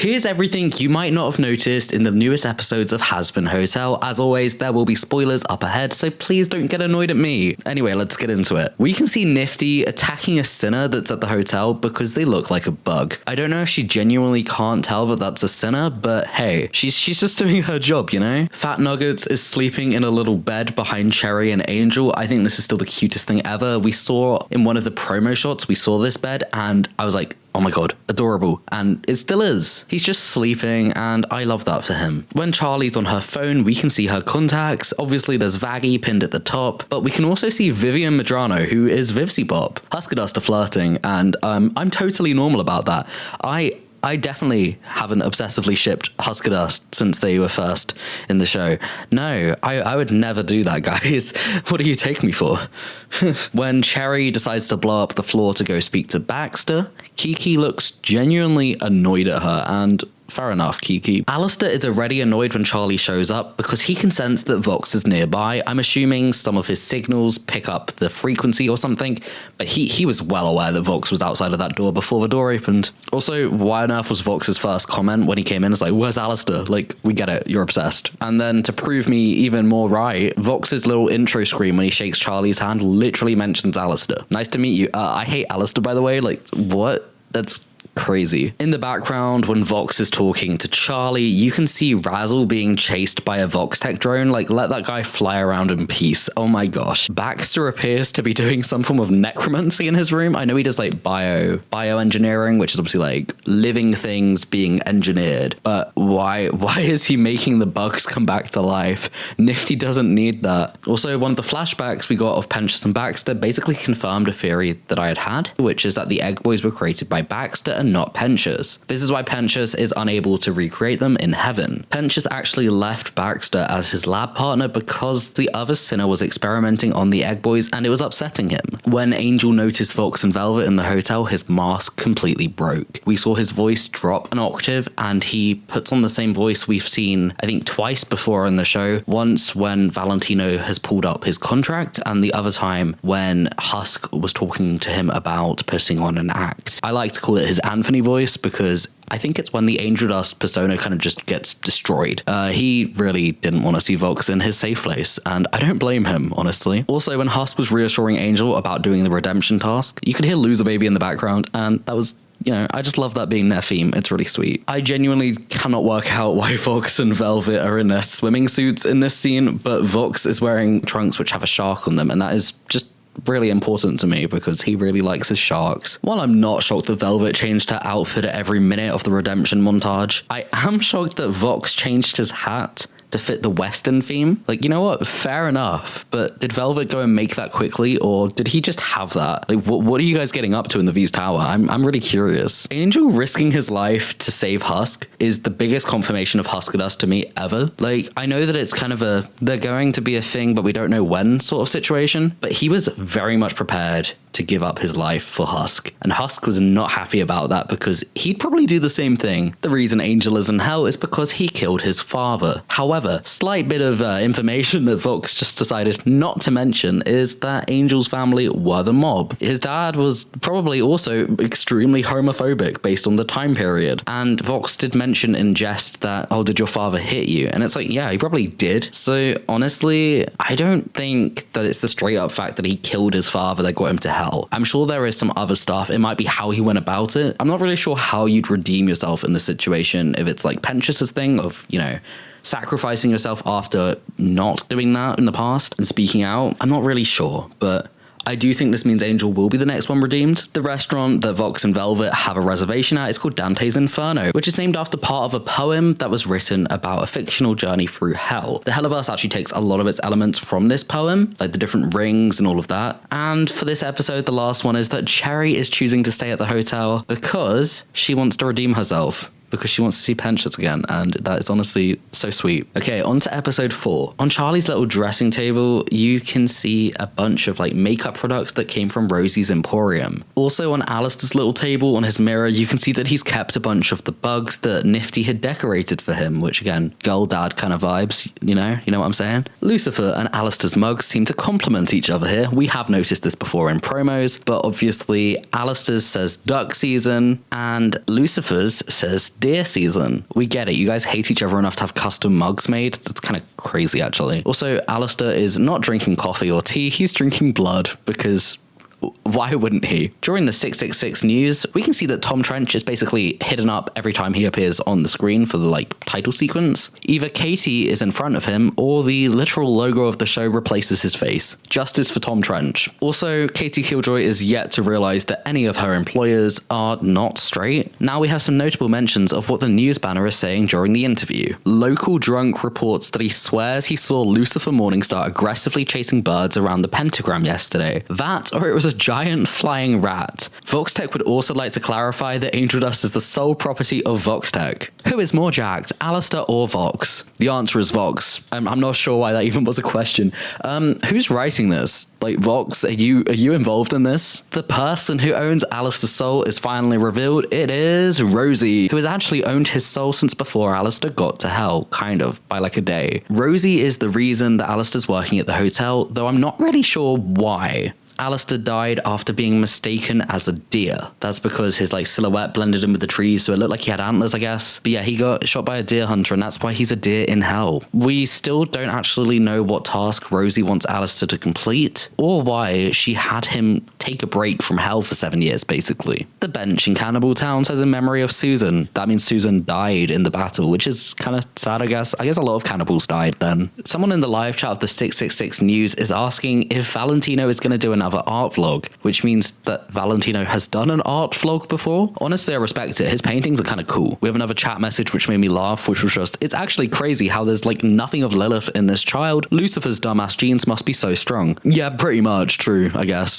Here's everything you might not have noticed in the newest episodes of Hazbin Hotel. As always, there will be spoilers up ahead, so please don't get annoyed at me. Anyway, let's get into it. We can see Nifty attacking a sinner that's at the hotel because they look like a bug. I don't know if she genuinely can't tell that that's a sinner, but hey, she's just doing her job, you know? Fat Nuggets is sleeping in a little bed behind Cherry and Angel. I think this is still the cutest thing ever. We saw in one of the promo shots, we saw this bed and I was like, oh my god, adorable. And it still is. He's just sleeping and I love that for him. When Charlie's on her phone, we can see her contacts. Obviously there's Vaggie pinned at the top, but we can also see Vivian Madrano, who is Vivsy Pop. Husker Dust are flirting and I'm totally normal about that. I definitely haven't obsessively shipped Husker Dust since they were first in the show. No, I would never do that, guys. What do you take me for? When Cherry decides to blow up the floor to go speak to Baxter, Kiki looks genuinely annoyed at her, and fair enough, Kiki. Alistair is already annoyed when Charlie shows up because he can sense that Vox is nearby. I'm assuming some of his signals pick up the frequency or something, but he was well aware that Vox was outside of that door before the door opened. Also, why on earth was Vox's first comment when he came in? It's like, where's Alistair? Like, we get it, you're obsessed. And then to prove me even more right, Vox's little intro screen when he shakes Charlie's hand literally mentions Alistair. Nice to meet you. I hate Alistair, by the way. Like, what? That's crazy. In the background, when Vox is talking to Charlie, you can see Razzle being chased by a Vox tech drone. Like, let that guy fly around in peace. Oh my gosh. Baxter appears to be doing some form of necromancy in his room. I know he does like bioengineering, which is obviously like living things being engineered. But why is he making the bugs come back to life? Nifty doesn't need that. Also, one of the flashbacks we got of Pentious and Baxter basically confirmed a theory that I had, which is that the Egg Boys were created by Baxter and not Pentious. This is why Pentious is unable to recreate them in heaven. Pentious actually left Baxter as his lab partner because the other sinner was experimenting on the Egg Boys and it was upsetting him. When Angel noticed Vox and Velvet in the hotel, his mask completely broke. We saw his voice drop an octave and he puts on the same voice we've seen, I think, twice before in the show. Once when Valentino has pulled up his contract and the other time when Husk was talking to him about putting on an act. I like to call it his Anthony voice because I think it's when the Angel Dust persona kind of just gets destroyed. He really didn't want to see Vox in his safe place, and I don't blame him, honestly. Also, when Husk was reassuring Angel about doing the redemption task, you could hear Loser Baby in the background, and that was, you know, I just love that being their theme. It's really sweet. I genuinely cannot work out why Vox and Velvet are in their swimming suits in this scene, but Vox is wearing trunks which have a shark on them, and that is just really important to me because he really likes his sharks. While I'm not shocked that Velvet changed her outfit at every minute of the redemption montage, I am shocked that Vox changed his hat to fit the Western theme. Like, you know what? Fair enough. But did Velvet go and make that quickly, or did he just have that? Like, what are you guys getting up to in the V's Tower? I'm really curious. Angel risking his life to save Husk is the biggest confirmation of Husker Dust to me ever. Like, I know that it's kind of a, they're going to be a thing, but we don't know when sort of situation. But he was very much prepared to give up his life for Husk. And Husk was not happy about that because he'd probably do the same thing. The reason Angel is in hell is because he killed his father. However, slight bit of information that Vox just decided not to mention is that Angel's family were the mob. His dad was probably also extremely homophobic based on the time period. And Vox did mention in jest that, oh, did your father hit you? And it's like, yeah, he probably did. So honestly, I don't think that it's the straight up fact that he killed his father that got him to hell. I'm sure there is some other stuff. It might be how he went about it. I'm not really sure how you'd redeem yourself in this situation. If it's like Pentious's thing of, you know, sacrificing yourself after not doing that in the past and speaking out. I'm not really sure, but I do think this means Angel will be the next one redeemed. The restaurant that Vox and Velvet have a reservation at is called Dante's Inferno, which is named after part of a poem that was written about a fictional journey through hell. The Helluverse actually takes a lot of its elements from this poem, like the different rings and all of that. And for this episode, the last one is that Cherry is choosing to stay at the hotel because she wants to redeem herself. Because she wants to see Pentious again, and that is honestly so sweet. Okay, on to episode 4. On Charlie's little dressing table, you can see a bunch of like makeup products that came from Rosie's Emporium. Also on Alistair's little table on his mirror, you can see that he's kept a bunch of the bugs that Nifty had decorated for him, which again, girl dad kind of vibes, you know what I'm saying? Lucifer and Alistair's mugs seem to complement each other here. We have noticed this before in promos, but obviously Alistair's says duck season and Lucifer's says deer season. We get it. You guys hate each other enough to have custom mugs made. That's kind of crazy, actually. Also, Alistair is not drinking coffee or tea. He's drinking blood because why wouldn't he? During the 666 news, we can see that Tom Trench is basically hidden up every time he appears on the screen for the title sequence. Either Katie is in front of him or the literal logo of the show replaces his face. Justice for Tom Trench. Also, Katie Killjoy is yet to realize that any of her employers are not straight. Now we have some notable mentions of what the news banner is saying during the interview. Local drunk reports that he swears he saw Lucifer Morningstar aggressively chasing birds around the pentagram yesterday. That, or it was a giant flying rat. VoxTech would also like to clarify that Angel Dust is the sole property of VoxTech. Who is more jacked, Alistair or Vox? The answer is Vox. I'm not sure why that even was a question. Who's writing this? Vox, are you involved in this? The person who owns Alistair's soul is finally revealed. It is Rosie, who has actually owned his soul since before Alistair got to hell, kind of, by a day. Rosie is the reason that Alistair's working at the hotel, though I'm not really sure why. Alistair died after being mistaken as a deer. That's because his silhouette blended in with the trees, so it looked like he had antlers, I guess. But yeah, he got shot by a deer hunter, and that's why he's a deer in hell. We still don't actually know what task Rosie wants Alistair to complete, or why she had him take a break from hell for 7 years, basically. The bench in Cannibal Town says in memory of Susan. That means Susan died in the battle, which is kind of sad, I guess. I guess a lot of cannibals died then. Someone in the live chat of the 666 news is asking if Valentino is going to do another art vlog, which means that Valentino has done an art vlog before. Honestly, I respect it. His paintings are kind of cool. We have another chat message which made me laugh, which was just, it's actually crazy how there's nothing of Lilith in this child. Lucifer's dumbass genes must be so strong. Yeah, pretty much true, I guess.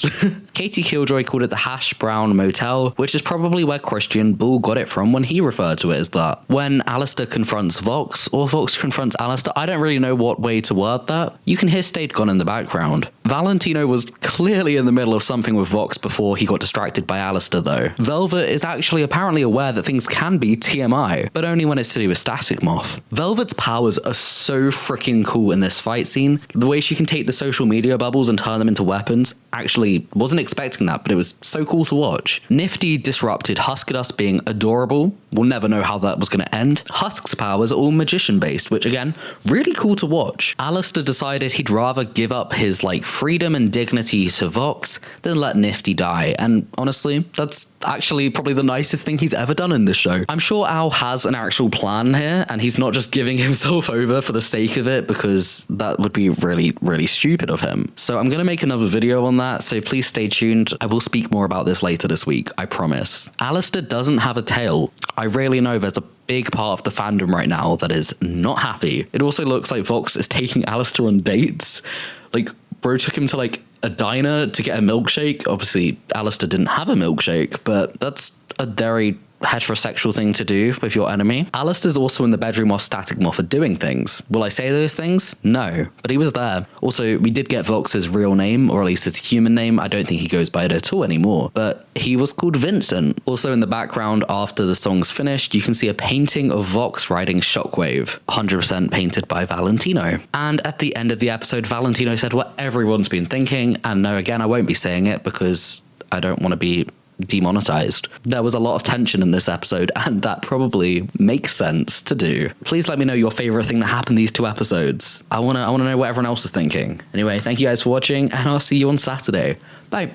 Katie Killjoy called it the Hash Brown Motel, which is probably where Christian Bull got it from when he referred to it as that. When Alistair confronts Vox, or Vox confronts Alistair, I don't really know what way to word that. You can hear Stayed Gone in the background. Valentino was clearly in the middle of something with Vox before he got distracted by Alistair, though. Velvet is actually apparently aware that things can be TMI, but only when it's to do with Static Moth. Velvet's powers are so freaking cool in this fight scene. The way she can take the social media bubbles and turn them into weapons, actually wasn't expecting that, but it was so cool to watch. Nifty disrupted Huskadus being adorable. We'll never know how that was going to end. Husk's powers are all magician based, which again, really cool to watch. Alistair decided he'd rather give up his freedom and dignity to Vox than let Nifty die, and honestly, that's actually probably the nicest thing he's ever done in this show. I'm sure Al has an actual plan here, and he's not just giving himself over for the sake of it, because that would be really, really stupid of him. So I'm going to make another video on that, so please stay tuned. I will speak more about this later this week, I promise. Alistair doesn't have a tail. I really know there's a big part of the fandom right now that is not happy. It also looks like Vox is taking Alistair on dates. Bro took him to a diner to get a milkshake. Obviously, Alistair didn't have a milkshake, but that's a very heterosexual thing to do with your enemy. Alistair's also in the bedroom while Static Moth are doing things. Will I say those things? No, but he was there. Also, we did get Vox's real name, or at least his human name. I don't think he goes by it at all anymore, but he was called Vincent. Also in the background, after the song's finished, you can see a painting of Vox riding Shockwave, 100% painted by Valentino. And at the end of the episode, Valentino said what everyone's been thinking, and no, again, I won't be saying it because I don't want to be demonetized. There was a lot of tension in this episode, and that probably makes sense to do. Please let me know your favorite thing that happened these 2 episodes. I want to know what everyone else is thinking. Anyway, thank you guys for watching, and I'll see you on Saturday. Bye.